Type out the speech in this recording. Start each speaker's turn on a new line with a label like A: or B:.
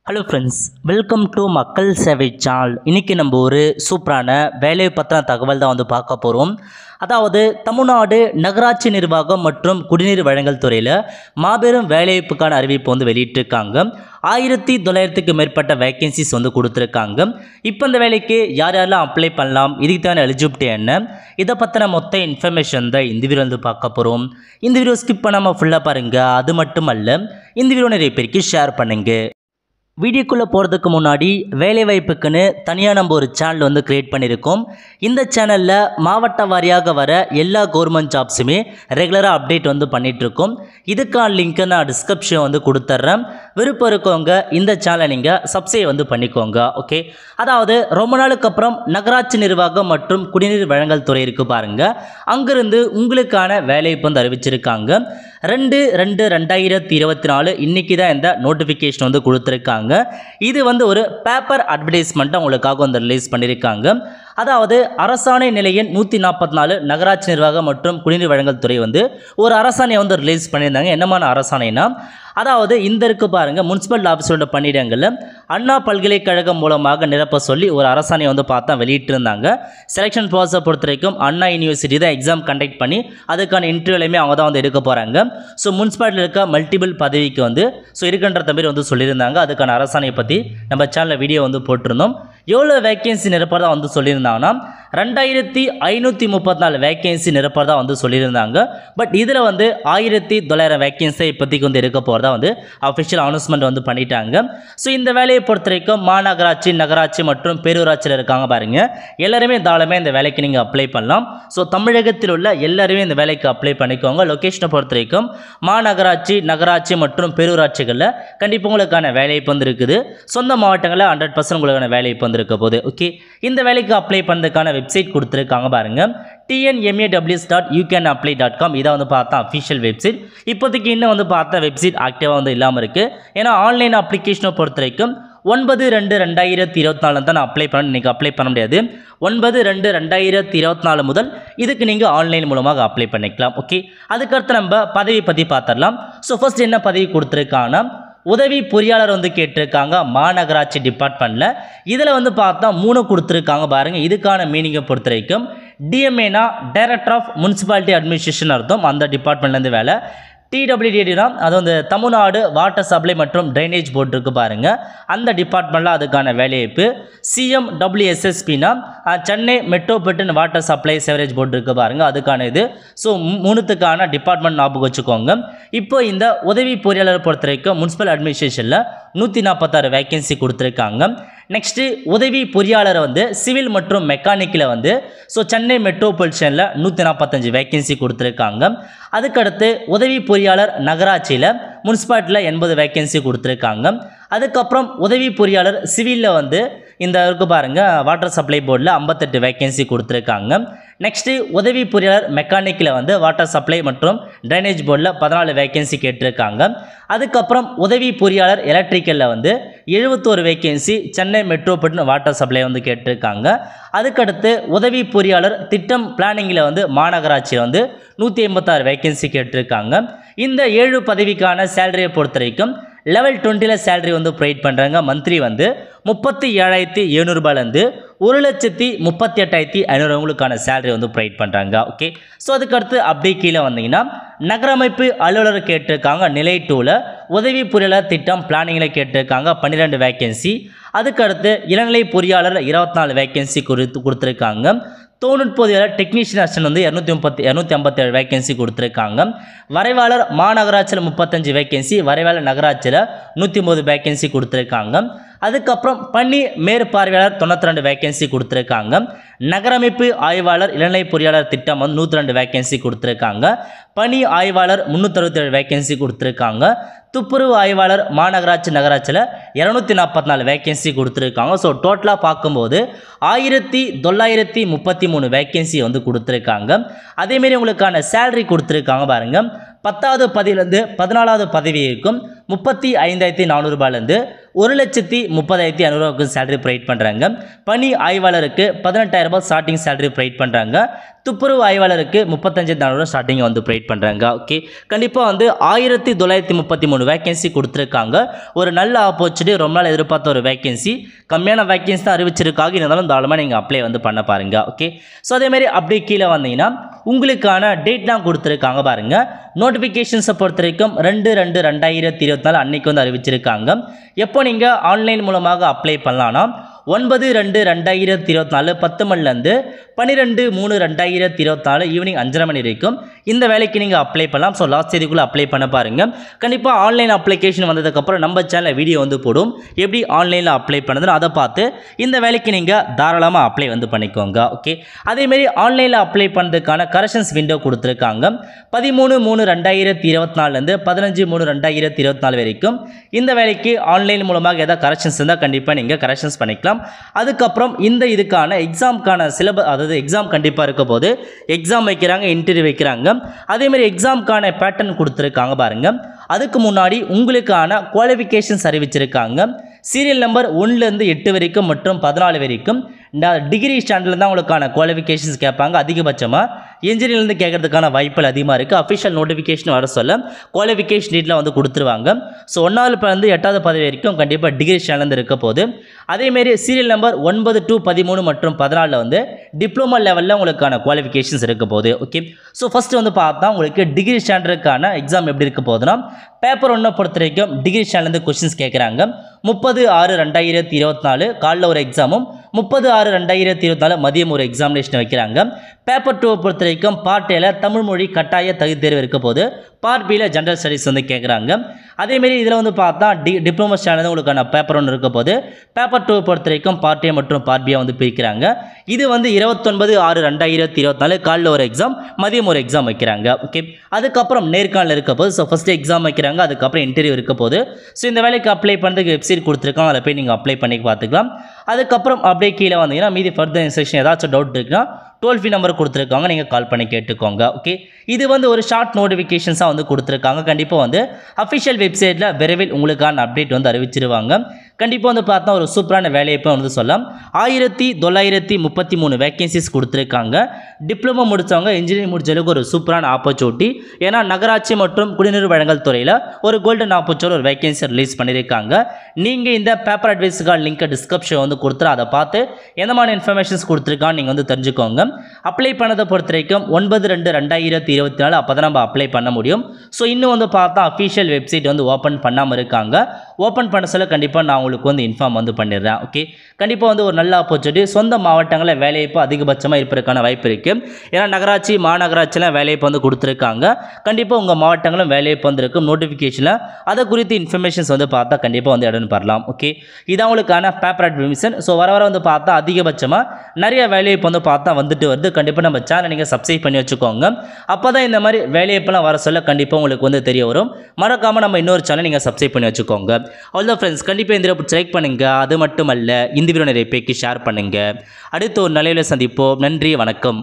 A: Hello friends, welcome to மக்கள் சேவை channel. இன்றைக்கி நம்ம ஒரு சூப்பரான வேலை பற்றின தகவல் தான் பார்க்க போகிறோம். அதாவது தமிழ்நாடு நகராட்சி நிர்வாகம் மற்றும் குடிநீர் வழங்கல் துறையில் மாபெரும் வேலைவாய்ப்புக்கான அறிவிப்பு வெளியிட்டிருக்காங்க. 1900க்கு மேற்பட்ட வேக்கன்சிஸ் கொடுத்துருக்காங்க. இப்போ இந்த வேலைக்கு யார் யாரெல்லாம் அப்ளை பண்ணலாம், இதுக்கு தேவையான எலிஜிபிலிட்டி என்ன, இதை பற்றின மொத்த இன்ஃபர்மேஷன் தான் இந்த வீடியோ பார்க்க போகிறோம். இந்த வீடியோ ஸ்கிப் பண்ணாமல் ஃபுல்லாக பாருங்கள். அது மட்டும் அல்ல, இந்த வீடியோ நிறைய பேருக்கு ஷேர் பண்ணுங்கள். வீடியோக்குள்ளே போகிறதுக்கு முன்னாடி வேலைவாய்ப்புக்குன்னு தனியாக நம்ம ஒரு சேனல் க்ரியேட் பண்ணியிருக்கோம். இந்த சேனலில் மாவட்ட வாரியாக வர எல்லா கவர்மெண்ட் ஜாப்ஸுமே ரெகுலராக அப்டேட் பண்ணிகிட்ருக்கோம். இதுக்கான லிங்க்கை நான் டிஸ்கிரிப்ஷன் கொடுத்துட்றேன். விருப்பம் இருக்கவங்க இந்த சேனலை நீங்கள் சப்ஸ்கிரைப் பண்ணிக்கோங்க. ஓகே, அதாவது ரொம்ப நாளுக்கு அப்புறம் நகராட்சி நிர்வாகம் மற்றும் குடிநீர் வழங்கல் துறை இருக்குது பாருங்கள். அங்கேருந்து உங்களுக்கான வேலைவாய்ப்பு அறிவிச்சிருக்காங்க. 2/2/2024 இன்றைக்கி தான் இந்த நோட்டிஃபிகேஷன் கொடுத்துருக்காங்க. இது ஒரு பேப்பர் அட்வர்டைஸ்மெண்ட்டை உங்களுக்காக ரிலீஸ் பண்ணியிருக்காங்க. அதாவது அரசாணை நிலையின் 144 நகராட்சி நிர்வாகம் மற்றும் குடிநீர் வழங்கல் துறை ஒரு அரசாணையை ரிலீஸ் பண்ணியிருந்தாங்க. என்னமான அரசாணைனா, அதாவது இந்த இருக்கு பாருங்கள், முனிசிபல் ஆஃபீஸரோட பணியிடங்களில் அண்ணா பல்கலைக்கழகம் மூலமாக நிரப்ப சொல்லி ஒரு அரசாணையை பார்த்தா வெளியிட்டிருந்தாங்க. செலெக்ஷன் ப்ராசஸை பொறுத்த வரைக்கும் அண்ணா யூனிவர்சிட்டி தான் எக்ஸாம் கண்டக்ட் பண்ணி அதுக்கான இன்டர்வியூலையுமே அவங்க தான் எடுக்க போகிறாங்க. ஸோ முனிசிபாலிட்டியில் இருக்க மல்டிபிள் பதவிக்கு இருக்கின்ற தம்பி சொல்லியிருந்தாங்க. அதுக்கான அரசாணையை பற்றி நம்ம சேனலில் வீடியோ போட்டிருந்தோம். எவ்வளோ வேக்கன்சி நிரப்பதாக சொல்லியிருந்தாங்கன்னா 2534 வேக்கன்சி நிரப்பதாக சொல்லியிருந்தாங்க. பட் இதில் 1900 வேக்கன்சி இப்போதைக்கு இருக்க போகிறதா அஃபிஷியல் அனௌன்ஸ்மெண்ட் பண்ணிட்டாங்க. ஸோ இந்த வேலையை பொறுத்த வரைக்கும் மாநகராட்சி, நகராட்சி மற்றும் பேரூராட்சியில் இருக்காங்க பாருங்கள், எல்லாருமே தாராளமாக இந்த வேலைக்கு நீங்கள் அப்ளை பண்ணலாம். ஸோ தமிழகத்தில் உள்ள எல்லாருமே இந்த வேலைக்கு அப்ளை பண்ணிக்கோங்க. லொக்கேஷனை பொறுத்த வரைக்கும் மாநகராட்சி, நகராட்சி மற்றும் பேரூராட்சிகளில் கண்டிப்பாக உங்களுக்கான வேலைவாய்ப்பு இருக்குது. சொந்த மாவட்டங்களில் 100% உங்களுக்கான வேலைவாய்ப்பு இருக்க போகுது. ஓகே, இந்த வேலைக்கு அப்ளை பண்ணுறதுக்கான வெப்சைட் கொடுத்துருக்காங்க பாருங்கள், tnmaws.youcanapply.com. இதை பார்த்தா அஃபிஷியல் வெப்சைட். இப்போதைக்கு இன்னும் பார்த்தா வெப்சைட் ஆக்டிவாக இல்லாமல் இருக்குது. ஏன்னா ஆன்லைன் அப்ளிகேஷனை பொறுத்த வரைக்கும் 9/2/2024 தான் நான் அப்ளை பண்ண. நீங்கள் அப்ளை பண்ண முடியாது. 9/2/2024 முதல் இதுக்கு நீங்கள் ஆன்லைன் மூலமாக அப்ளை பண்ணிக்கலாம். ஓகே, அதுக்கடுத்து நம்ம பதவி பற்றி பார்த்துடலாம். ஸோ ஃபர்ஸ்ட் என்ன பதவி கொடுத்துருக்காங்கன்னா, உதவி பொறியாளர் கேட்டிருக்காங்க மாநகராட்சி டிபார்ட்மெண்ட்டில். இதில் பார்த்தா 3 கொடுத்துருக்காங்க பாருங்கள். இதுக்கான மீனிங்கை பொறுத்த வரைக்கும் டிஎம்ஏனா டைரக்டர் ஆஃப் முனிசிபாலிட்டி அட்மினிஸ்ட்ரேஷன் அர்த்தம். அந்த டிபார்ட்மெண்ட்லேருந்து வேலை. TWDனா அது தமிழ்நாடு வாட்டர் சப்ளை மற்றும் ட்ரைனேஜ் போர்டு இருக்குது பாருங்கள், அந்த டிபார்ட்மெண்ட்டில் அதுக்கான வேலைவாய்ப்பு. CMWSSPனா Chennai metropolitan water supply sewerage board இருக்குது பாருங்கள், அதுக்கான இது. ஸோ 3த்துக்கான டிபார்ட்மெண்ட் ஞாபகம் வச்சுக்கோங்க. இப்போ இந்த உதவி பொறியாளர் பொறுத்த வரைக்கும் முனிசிபல் அட்மினிஸ்ட்ரேஷனில் 146 வேக்கன்சி கொடுத்துருக்காங்க. நெக்ஸ்ட்டு உதவி பொறியாளர் சிவில் மற்றும் மெக்கானிக்கில் ஸோ சென்னை மெட்ரோபாலிட்டனில் 145 வேக்கன்சி கொடுத்துருக்காங்க. அதுக்கடுத்து உதவி பொறியாளர் நகராட்சியில் முனிசிபாலிட்டியில் 80 வேக்கன்சி கொடுத்துருக்காங்க. அதுக்கப்புறம் உதவி பொறியாளர் சிவிலில் இந்த இருக்கு பாருங்கள், வாட்டர் சப்ளை போர்டில் 58 வேக்கன்சி கொடுத்துருக்காங்க. நெக்ஸ்ட்டு உதவி பொறியாளர் மெக்கானிக்கில் வாட்டர் சப்ளை மற்றும் ட்ரைனேஜ் போர்டில் 14 வேக்கன்சி கேட்டிருக்காங்க. அதுக்கப்புறம் உதவி பொறியாளர் எலக்ட்ரிக்கலில் 71 vacancy Chennai metropolitan water supply கேட்டிருக்காங்க. அதுக்கடுத்து உதவி பொறியாளர் திட்டம் பிளானிங்கில் மாநகராட்சியில் 186 வேக்கன்சி கேட்டிருக்காங்க. இந்த 7 பதவிக்கான சேலரியை பொறுத்த வரைக்கும் லெவல் 20ல் சேலரி ப்ரொவைட் பண்ணுறாங்க. மந்த்லி 37,700 ரூபாயிலேருந்து 1,38,500 உங்களுக்கான சேலரி ப்ரொவைட் பண்ணுறாங்க. ஓகே, ஸோ அதுக்கடுத்து அப்படியே கீழே வந்தீங்கன்னா நகரமைப்பு அலுவலர் கேட்டிருக்காங்க. நிலை 2ல் உதவி பொறியாளர் திட்டம் பிளானிங்கில் கேட்டிருக்காங்க 12 வேக்கன்சி. அதுக்கடுத்து இளநிலை பொறியாளர் 24 வேக்கன்சி கொடுத்துருக்காங்க. தொழில்நுட்பவியலாளர் டெக்னீஷியன் அசிஸ்டன்ட் 257 வேக்கன்சி கொடுத்துருக்காங்க. வரைவாளர் மாநகராட்சியில் 35 வேக்கன்சி, வரைவாளர் நகராட்சியில் 109 வேக்கன்சி கொடுத்துருக்காங்க. அதுக்கப்புறம் பணி மேற்பார்வையாளர் 92 வேக்கன்சி கொடுத்துருக்காங்க. நகரமைப்பு ஆய்வாளர் இளநிலை பொறியாளர் திட்டம் 102 வேக்கன்சி கொடுத்துருக்காங்க. பணி ஆய்வாளர் 367 வேக்கன்சி கொடுத்துருக்காங்க. துப்புரவு ஆய்வாளர் மாநகராட்சி, நகராட்சியில் 244 வேக்கன்சி கொடுத்துருக்காங்க. ஸோ டோட்டலாக பார்க்கும்போது 1933 வேக்கன்சி கொடுத்துருக்காங்க. அதேமாரி உங்களுக்கான சேலரி கொடுத்துருக்காங்க பாருங்கள். 10வது பதவியிலேருந்து 14வது பதவி இருக்கும் 35,400 ரூபாயிலேருந்து 1,30,500 சேலரி ப்ரொவைட் பண்ணுறாங்க. பணி ஆய்வாளருக்கு 18,000 ரூபாய் ஸ்டார்டிங் சேலரி ப்ரொவைட் பண்ணுறாங்க. துப்புரவு ஆய்வாளருக்கு 35,400 ஸ்டார்டிங் வந்து ப்ரொவைட் பண்ணுறாங்க. ஓகே, கண்டிப்பாக வந்து 1933 வேகன்சி கொடுத்துருக்காங்க. ஒரு நல்ல ஆப்பர்ச்சுனிட்டி, ரொம்ப நாள் எதிர்பார்த்த ஒரு வேகன்சி. கம்மியான வேகன்சி தான் அறிவிச்சிருக்காங்க, இருந்தாலும் தாராளமாக நீங்கள் அப்ளை வந்து பண்ண பாருங்கள். ஓகே, ஸோ அதேமாதிரி அப்படியே கீழே வந்தீங்கன்னா உங்களுக்கான டேட்லாம் கொடுத்துருக்காங்க பாருங்கள். நோட்டிஃபிகேஷன்ஸை பொறுத்த வரைக்கும் 2/2/2024 அன்னைக்கு வந்து அறிவிச்சிருக்காங்க. எப்போ நீங்கள் ஆன்லைன் மூலமாக அப்ளை பண்ணலான்னா 9/2/2024 10 மணிலேருந்து 12/3/2024 ஈவினிங் 5:30 மணி வரைக்கும் இந்த வேலைக்கு நீங்கள் அப்ளை பண்ணலாம். ஸோ லாஸ்ட் தேதிக்குள்ளே அப்ளை பண்ண பாருங்கள். கண்டிப்பாக ஆன்லைன் அப்ளிகேஷன் வந்ததுக்கப்புறம் நம்ம சேனலில் வீடியோ வந்து போடும், எப்படி ஆன்லைனில் அப்ளை பண்ணுறதுன்னு அதை பார்த்து இந்த வேலைக்கு நீங்கள் தாராளமாக அப்ளை வந்து பண்ணிக்கோங்க. ஓகே, அதேமாரி ஆன்லைனில் அப்ளை பண்ணுறதுக்கான கரெக்ஷன்ஸ் விண்டோ கொடுத்துருக்காங்க. 13/3/2024 15/3/2024 வரைக்கும் இந்த வேலைக்கு ஆன்லைன் மூலமாக ஏதாவது கரெக்ஷன்ஸ் இருந்தால் கண்டிப்பாக நீங்கள் கரெக்ஷன்ஸ் பண்ணிக்கலாம். அதுக்கப்புறம் இதுக்கான எக்ஸாமுக்கான சிலபஸ், அதாவது எக்ஸாம் கண்டிப்பாக இருக்க போது எக்ஸாம் வைக்கிறாங்க, இன்டர்வியூ வைக்கிறாங்க. அதேமாதிரி எக்ஸாமுக்கான பேட்டர்ன் கொடுத்துருக்காங்க பாருங்க. அதுக்கு முன்னாடி உங்களுக்கான குவாலிஃபிகேஷன்ஸ் அறிவிச்சிருக்காங்க. சீரியல் நம்பர் 1லேருந்து 8 வரைக்கும் மற்றும் 14 வரைக்கும் டிகிரி ஸ்டாண்டர்டில் தான் உங்களுக்கான குவாலிஃபிகேஷன்ஸ் கேட்பாங்க. அதிகபட்சமாக இன்ஜினியர்லேருந்து கேட்கறதுக்கான வாய்ப்புகள் அதிகமாக இருக்குது. அஃபிஷியல் நோட்டிஃபிகேஷன் வர சொல்ல குவாலிஃபிகேஷன் டீட்டில் வந்து கொடுத்துருவாங்க. ஸோ 1வது 8வது பதவி வரைக்கும் கண்டிப்பாக டிகிரி ஸ்டாண்டர்லேருந்து இருக்க போது. அதேமாரி சீரியல் நம்பர் 9 to 13 மற்றும் 14 வந்து டிப்ளமோ லெவலில் உங்களுக்கான குவாலிஃபிகேஷன்ஸ் இருக்க போகுது. ஓகே, ஸோ ஃபஸ்ட்டு வந்து பார்த்தா உங்களுக்கு டிகிரி ஸ்டாண்டர்டுக்கான எக்ஸாம் எப்படி இருக்க போகுதுன்னா, பேப்பர் 1 பொறுத்த வரைக்கும் டிகிரி ஸ்டாண்டர்லேருந்து கொஸ்டின்ஸ் கேட்குறாங்க. 30/6/2024 காலைல ஒரு எக்ஸாமும் 30/6/2024 மதியம் ஒரு எக்ஸாமினேஷன் வைக்கிறாங்க. பேப்பர் 2 பொறுத்த வரைக்கும் பார்ட் ஏல தமிழ் மொழி கட்டாய தகுதி தேர்வு இருக்க போது, பார்ட் பியில் ஜென்ரல் ஸ்டடீஸ் வந்து கேட்குறாங்க. அதேமாரி இதில் வந்து பார்த்தா டிப்ளமோ ஸ்டாண்டர்ட் உங்களுக்கான பேப்பர் 1 இருக்க போது, பேப்பர் 2 பொறுத்த வரைக்கும் பார்ட் ஏ மற்றும் பார்ட் பியை வந்து பிரிக்கிறாங்க. இது வந்து 29/6/2024 காலைல ஒரு எக்ஸாம், மதியம் ஒரு எக்ஸாம் வைக்கிறாங்க. ஓகே, அதுக்கப்புறம் நேர்காணல் இருக்க போது. ஸோ ஃபஸ்ட்டு எக்ஸாம் வைக்கிறாங்க, அதுக்கப்புறம் இன்டர்வியூ இருக்க போது. ஸோ இந்த வேலைக்கு அப்ளை பண்ணுறதுக்கு வெப்சைட் கொடுத்துருக்காங்க, அதில் போய் நீங்கள் அப்ளை பண்ணி பார்த்துக்கலாம். அதுக்கப்புறம் அப்படியே கீழே வந்தீங்கன்னா மீதி ஃபர்தர் இன்ஸ்ட்ரக்ஷன் ஏதாச்சும் டவுட் இருக்குன்னா டோல் ஃப்ரீ நம்பர் கொடுத்துருக்காங்க, நீங்கள் கால் பண்ணி கேட்டுக்கோங்க. ஓகே, இது வந்து ஒரு ஷார்ட் நோட்டிஃபிகேஷன்ஸாக வந்து கொடுத்துருக்காங்க. கண்டிப்பாக வந்து அஃபிஷியல் வெப்சைட்டில் விரைவில் உங்களுக்கான அப்டேட் வந்து அறிவிச்சிருவாங்க. கண்டிப்பாக வந்து பார்த்தா ஒரு சூப்பரான வேலையை வந்து சொல்லலாம். 1933 வேகன்சிஸ் கொடுத்துருக்காங்க. டிப்ளமோ முடித்தவங்க, இன்ஜினியரிங் முடிச்சவங்களுக்கு ஒரு சூப்பரான ஆப்பர்ச்சுனிட்டி. ஏன்னா நகராட்சி மற்றும் குடிநீர் வழங்கல் துறையில் ஒரு கோல்டன் ஆப்பர்ச்சுனிட்டி ஒரு வேகன்சி ரிலீஸ் பண்ணியிருக்காங்க. நீங்கள் இந்த பேப்பர் அட்வைஸுக்கான லிங்க்கை டிஸ்கிரிப்ஷன் வந்து கொடுத்துரு, அதை பார்த்து எந்த மாதிரி இன்ஃபர்மேஷன்ஸ் கொடுத்துருக்கான்னு நீங்கள் வந்து தெரிஞ்சுக்கோங்க. அப்ளை பண்ணதை பொறுத்த வரைக்கும் 9/2/2024 அப்போ தான் நம்ம அப்ளை பண்ண முடியும். ஸோ இன்னும் வந்து பார்த்தா அஃபிஷியல் வெப்சைட் வந்து ஓப்பன் பண்ணாமல் இருக்காங்க. ஓப்பன் பண்ண சொல்ல கண்டிப்பாக நான் உங்களுக்கு வந்து இன்ஃபார்ம் வந்து பண்ணிடுறேன். ஓகே, கண்டிப்பாக வந்து ஒரு நல்ல ஆப்பர்ச்சுனிட்டி. சொந்த மாவட்டங்களில் வேலைவாய்ப்பு அதிகபட்சமாக இருப்பதற்கான வாய்ப்பு இருக்குது. ஏன்னா நகராட்சி மாநகராட்சியில் வேலைவாய்ப்பு வந்து கொடுத்துருக்காங்க. கண்டிப்பாக உங்கள் மாவட்டங்களும் வேலைவாய்ப்பு வந்து இருக்கும். நோட்டிஃபிகேஷனில் அதை குறித்து இன்ஃபர்மேஷன்ஸ் வந்து பார்த்தா கண்டிப்பாக வந்து இடம் பெறலாம். ஓகே, இதான் உங்களுக்கான பேப்பர் அட்மிஷன். ஸோ வர வர வந்து பார்த்தா அதிகபட்சமாக நிறைய வேலைவாய்ப்பு வந்து பார்த்தா வந்துட்டு வருது. கண்டிப்பாக நம்ம சேனலை நீங்கள் சப்ஸ்கிரைப் பண்ணி வச்சுக்கோங்க. அப்போ தான் இந்த மாதிரி வேலைவாய்ப்பெல்லாம் வர சொல்ல கண்டிப்பாக உங்களுக்கு வந்து தெரிய வரும். மறக்காமல் நம்ம இன்னொரு சேனல் நீங்கள் சப்ஸ்கிரைப் பண்ணி வச்சுக்கோங்க. அவ்வளோதான் ஃப்ரெண்ட்ஸ், கண்டிப்பாக இந்த வீடியோ லைக் பண்ணுங்கள். அது மட்டும் அல்ல, இந்த வீடியோ நிறைய பேருக்கு ஷேர் பண்ணுங்கள். அடுத்து ஒரு நிலையில் சந்திப்போம். நன்றி, வணக்கம்.